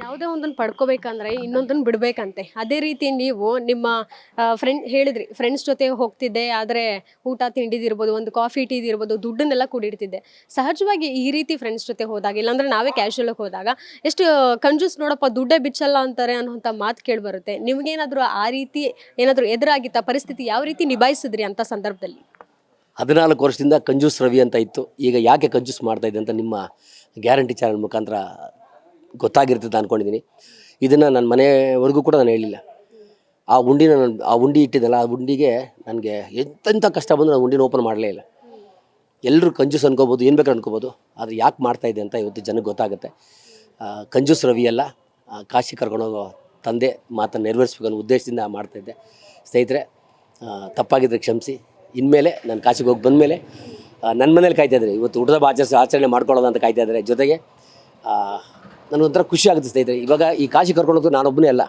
ಯಾವುದೇ ಒಂದನ್ನು ಪಡ್ಕೋಬೇಕಂದ್ರೆ ಇನ್ನೊಂದನ್ನು ಬಿಡಬೇಕಂತೆ. ಅದೇ ರೀತಿ ನೀವು ನಿಮ್ಮ ಫ್ರೆಂಡ್ ಹೇಳಿದ್ರಿ, ಫ್ರೆಂಡ್ಸ್ ಜೊತೆ ಹೋಗ್ತಿದ್ದೆ, ಆದರೆ ಊಟ ತಿಂಡಿದಿರ್ಬೋದು, ಒಂದು ಕಾಫಿ ಟೀದಿರ್ಬೋದು, ದುಡ್ಡನ್ನೆಲ್ಲ ಕೂಡಿಡ್ತಿದ್ದೆ. ಸಹಜವಾಗಿ ಈ ರೀತಿ ಫ್ರೆಂಡ್ಸ್ ಜೊತೆ ಹೋದಾಗ, ಇಲ್ಲಾಂದ್ರೆ ನಾವೇ ಕ್ಯಾಶುಯಲಾಗಿ ಹೋದಾಗ, ಎಷ್ಟು ಕಂಜೂಸ್ ನೋಡಪ್ಪ ದುಡ್ಡೇ ಬಿಚ್ಚಲ್ಲ ಅಂತಾರೆ ಅನ್ನೋಂಥ ಮಾತು ಕೇಳಿಬರುತ್ತೆ. ನಿಮಗೇನಾದರೂ ಆ ರೀತಿ ಏನಾದರೂ ಎದುರಾಗಿತ್ತಾ ಪರಿಸ್ಥಿತಿ? ಯಾವ ರೀತಿ ನಿಭಾಯಿಸಿದ್ರಿ ಅಂಥ ಸಂದರ್ಭದಲ್ಲಿ? 14 ವರ್ಷದಿಂದ ಕಂಜೂಸ್ ರವಿ ಅಂತ ಇತ್ತು. ಈಗ ಯಾಕೆ ಕಂಜೂಸ್ ಮಾಡ್ತಾ ಇದೆ ಅಂತ ನಿಮ್ಮ ಗ್ಯಾರಂಟಿ ಚಾನಲ್ ಮುಖಾಂತರ ಗೊತ್ತಾಗಿರ್ತದೆ ಅಂದ್ಕೊಂಡಿದ್ದೀನಿ. ಇದನ್ನು ನನ್ನ ಮನೆವರೆಗೂ ಕೂಡ ನಾನು ಹೇಳಿಲ್ಲ. ಆ ಉಂಡಿ ಇಟ್ಟಿದ್ದಲ್ಲ, ಆ ಉಂಡಿಗೆ ನನಗೆ ಎಂತೆಂಥ ಕಷ್ಟ ಬಂದು ನಾನು ಉಂಡಿನ ಓಪನ್ ಮಾಡಲೇ ಇಲ್ಲ. ಎಲ್ಲರೂ ಕಂಜೂಸ್ ಅನ್ಕೋಬೋದು, ಏನು ಬೇಕಾದ್ರೆ ಅನ್ಕೋಬೋದು, ಆದರೆ ಯಾಕೆ ಮಾಡ್ತಾಯಿದೆ ಅಂತ ಇವತ್ತು ಜನಕ್ಕೆ ಗೊತ್ತಾಗುತ್ತೆ. ಕಂಜೂಸ್ ರವಿ ಅಲ್ಲ, ಕಾಶಿ ಕರ್ಕೊಂಡೋಗೋ ತಂದೆ ಮಾತನ್ನು ನೆರವೇರಿಸ್ಬೇಕು ಅನ್ನೋ ಉದ್ದೇಶದಿಂದ ಮಾಡ್ತಾಯಿದ್ದೆ. ಸ್ನೇಹಿತರೆ, ತಪ್ಪಾಗಿದ್ದರೆ ಕ್ಷಮಿಸಿ. ಇನ್ಮೇಲೆ ನಾನು ಕಾಶಿಗೆ ಹೋಗಿ ಬಂದಮೇಲೆ ನನ್ನ ಮನೇಲಿ ಕಾಯ್ತಾಯಿದ್ದಾರೆ. ಇವತ್ತು ಊಟದ ಆಚರಣೆ ಮಾಡ್ಕೊಳ್ಳೋದು ಅಂತ ಕಾಯ್ತಾಯಿದ್ದಾರೆ. ಜೊತೆಗೆ ನನಗೊಂಥರ ಖುಷಿ ಆಗುತ್ತೆ ಸ್ನೇಹಿತರೆ. ಇವಾಗ ಈ ಕಾಶಿ ಕರ್ಕೊಂಡೋದು ನಾನೊಬ್ಬನೇ ಅಲ್ಲ,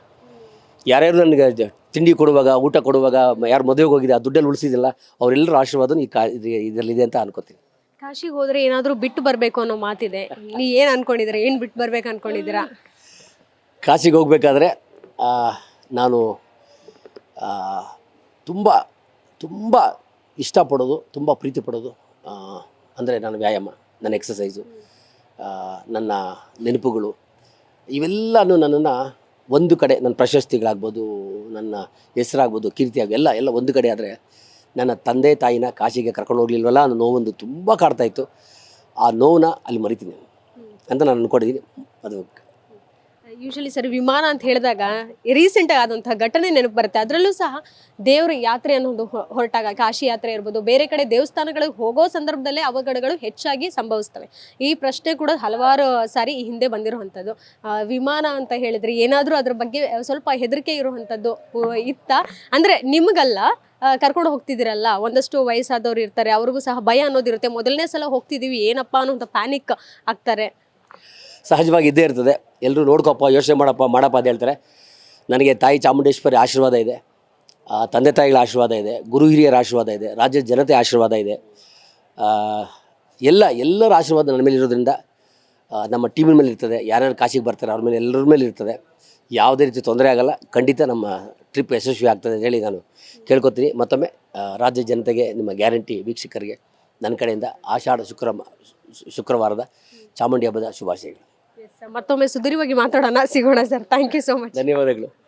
ಯಾರ್ಯಾರು ನನಗೆ ತಿಂಡಿ ಕೊಡುವಾಗ, ಊಟ ಕೊಡುವಾಗ, ಯಾರು ಮದುವೆಗೆ ಹೋಗಿದೆ ಆ ದುಡ್ಡಲ್ಲಿ ಉಳಿಸಿದಿಲ್ಲ, ಅವರೆಲ್ಲರ ಆಶೀರ್ವಾದ ಇದರಲ್ಲಿದೆ ಅಂತ ಅನ್ಕೋತೀನಿ. ಕಾಶಿಗೆ ಹೋದರೆ ಏನಾದರೂ ಬಿಟ್ಟು ಬರಬೇಕು ಅನ್ನೋ ಮಾತಿದೆ. ನೀವು ಏನು ಅನ್ಕೊಂಡಿದ್ದೀರಾ? ಏನು ಬಿಟ್ಟು ಬರ್ಬೇಕು ಅನ್ಕೊಂಡಿದ್ದೀರಾ? ಕಾಶಿಗೆ ಹೋಗಬೇಕಾದ್ರೆ ನಾನು ತುಂಬ ತುಂಬ ಇಷ್ಟಪಡೋದು, ತುಂಬ ಪ್ರೀತಿ ಪಡೋದು ಅಂದರೆ ನನ್ನ ವ್ಯಾಯಾಮ, ನನ್ನ ಎಕ್ಸಸೈಸು, ನನ್ನ ನೆನಪುಗಳು, ಇವೆಲ್ಲನೂ ನನ್ನನ್ನು ಒಂದು ಕಡೆ, ನನ್ನ ಪ್ರಶಸ್ತಿಗಳಾಗ್ಬೋದು, ನನ್ನ ಹೆಸರಾಗ್ಬೋದು, ಕೀರ್ತಿ ಎಲ್ಲ ಒಂದು ಕಡೆ. ಆದರೆ ನನ್ನ ತಂದೆ ತಾಯಿನ ಕಾಶಿಗೆ ಕರ್ಕೊಂಡು ಹೋಗ್ಲಿಲ್ವಲ್ಲ ಅನ್ನೋ ನೋವೊಂದು ತುಂಬ ಕಾಡ್ತಾಯಿತ್ತು. ಆ ನೋವನ್ನ ಅಲ್ಲಿ ಮರಿತೀನಿ ಅಂತ ನಾನು ಅಂದ್ಕೊಂಡಿದ್ದೀನಿ. ಅದು ಯೂಶಲಿ ಸರ್, ವಿಮಾನ ಅಂತ ಹೇಳಿದಾಗ ರೀಸೆಂಟಾಗಿ ಆದಂಥ ಘಟನೆ ನೆನಪು ಬರುತ್ತೆ. ಅದರಲ್ಲೂ ಸಹ ದೇವ್ರ ಯಾತ್ರೆ ಅನ್ನೋದು ಹೊರಟಾಗ, ಕಾಶಿ ಯಾತ್ರೆ ಇರ್ಬೋದು, ಬೇರೆ ಕಡೆ ದೇವಸ್ಥಾನಗಳಿಗೆ ಹೋಗೋ ಸಂದರ್ಭದಲ್ಲೇ ಅವಘಡಗಳು ಹೆಚ್ಚಾಗಿ ಸಂಭವಿಸ್ತವೆ. ಈ ಪ್ರಶ್ನೆ ಕೂಡ ಹಲವಾರು ಸಾರಿ ಈ ಹಿಂದೆ ಬಂದಿರುವಂಥದ್ದು. ವಿಮಾನ ಅಂತ ಹೇಳಿದ್ರೆ ಏನಾದರೂ ಅದ್ರ ಬಗ್ಗೆ ಸ್ವಲ್ಪ ಹೆದರಿಕೆ ಇರುವಂಥದ್ದು ಇತ್ತಾ? ಅಂದರೆ ನಿಮಗಲ್ಲ, ಕರ್ಕೊಂಡು ಹೋಗ್ತಿದ್ದೀರಲ್ಲ, ಒಂದಷ್ಟು ವಯಸ್ಸಾದವ್ರು ಇರ್ತಾರೆ, ಅವ್ರಿಗೂ ಸಹ ಭಯ ಅನ್ನೋದಿರುತ್ತೆ. ಮೊದಲನೇ ಸಲ ಹೋಗ್ತಿದ್ದೀವಿ, ಏನಪ್ಪ ಅನ್ನೋಂಥ ಪ್ಯಾನಿಕ್ ಆಗ್ತಾರೆ. ಸಹಜವಾಗಿ ಇದ್ದೇ ಇರ್ತದೆ. ಎಲ್ಲರೂ ನೋಡ್ಕೊಪ್ಪ, ಯೋಚನೆ ಮಾಡಪ್ಪ ಅಂತ ಹೇಳ್ತಾರೆ. ನನಗೆ ತಾಯಿ ಚಾಮುಂಡೇಶ್ವರಿ ಆಶೀರ್ವಾದ ಇದೆ, ತಂದೆ ತಾಯಿಗಳ ಆಶೀರ್ವಾದ ಇದೆ, ಗುರು ಹಿರಿಯರ ಆಶೀರ್ವಾದ ಇದೆ, ರಾಜ್ಯದ ಜನತೆ ಆಶೀರ್ವಾದ ಇದೆ. ಎಲ್ಲರ ಆಶೀರ್ವಾದ ನನ್ನ ಮೇಲೆ ಇರೋದ್ರಿಂದ ನಮ್ಮ ಟೀಮಿನ ಮೇಲೆ ಇರ್ತದೆ. ಯಾರ್ಯಾರು ಕಾಶಿಗೆ ಬರ್ತಾರೆ ಅವ್ರ ಮೇಲೆ, ಎಲ್ಲರ ಮೇಲೆ ಇರ್ತದೆ. ಯಾವುದೇ ರೀತಿ ತೊಂದರೆ ಆಗಲ್ಲ. ಖಂಡಿತ ನಮ್ಮ ಟ್ರಿಪ್ ಯಶಸ್ವಿ ಆಗ್ತದೆ ಅಂತ ಹೇಳಿ ನಾನು ಕೇಳ್ಕೊತೀನಿ. ಮತ್ತೊಮ್ಮೆ ರಾಜ್ಯ ಜನತೆಗೆ, ನಿಮ್ಮ ಗ್ಯಾರಂಟಿ ವೀಕ್ಷಕರಿಗೆ ನನ್ನ ಕಡೆಯಿಂದ ಆಷಾಢ ಶುಕ್ರವಾರದ ಚಾಮುಂಡಿ ಹಬ್ಬದ ಶುಭಾಶಯಗಳು. ಮತ್ತೊಮ್ಮೆ ಸುದೀರ್ಘವಾಗಿ ಮಾತಾಡೋಣ, ಸಿಗೋಣ sir. Thank you so much. ಧನ್ಯವಾದಗಳು.